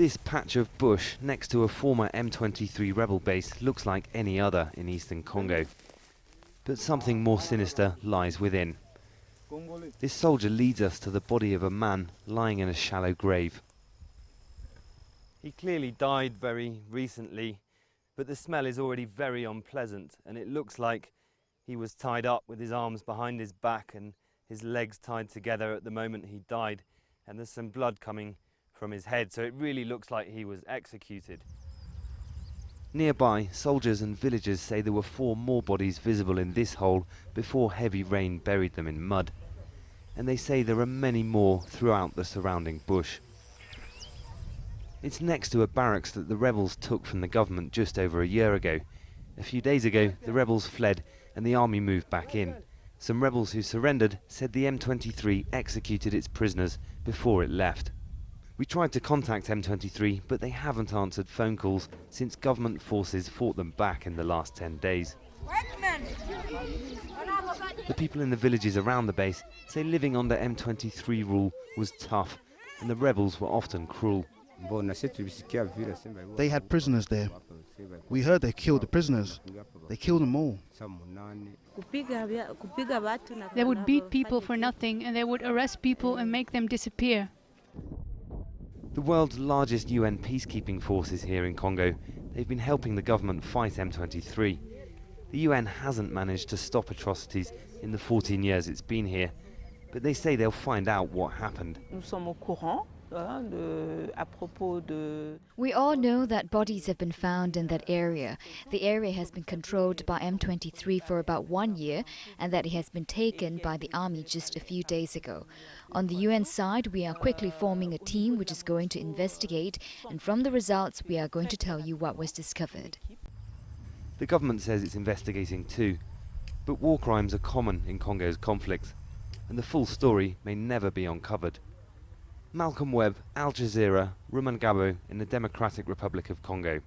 This patch of bush next to a former M23 rebel base looks like any other in eastern Congo. But something more sinister lies within. This soldier leads us to the body of a man lying in a shallow grave. He clearly died very recently, but the smell is already very unpleasant, and it looks like he was tied up with his arms behind his back and his legs tied together at the moment he died, and there's some blood coming from his head, so it really looks like he was executed. Nearby, soldiers and villagers say there were 4 more bodies visible in this hole before heavy rain buried them in mud. And they say there are many more throughout the surrounding bush. It's next to a barracks that the rebels took from the government just over a year ago. A few days ago, the rebels fled and the army moved back in. Some rebels who surrendered said the M23 executed its prisoners before it left. We tried to contact M23, but they haven't answered phone calls since government forces fought them back in the last 10 days. The people in the villages around the base say living under M23 rule was tough, and the rebels were often cruel. They had prisoners there. We heard they killed the prisoners. They killed them all. They would beat people for nothing, and they would arrest people and make them disappear. The world's largest UN peacekeeping force is here in Congo. They've been helping the government fight M23. The UN hasn't managed to stop atrocities in the 14 years it's been here, but they say they'll find out what happened. We all know that bodies have been found in that area. The area has been controlled by M23 for about 1 year, and that it has been taken by the army just a few days ago. On the UN side, we are quickly forming a team which is going to investigate, and from the results we are going to tell you what was discovered. The government says it's investigating too, but war crimes are common in Congo's conflicts, and the full story may never be uncovered. Webb, Jazeera, Rumangabo in the Democratic Republic of Congo.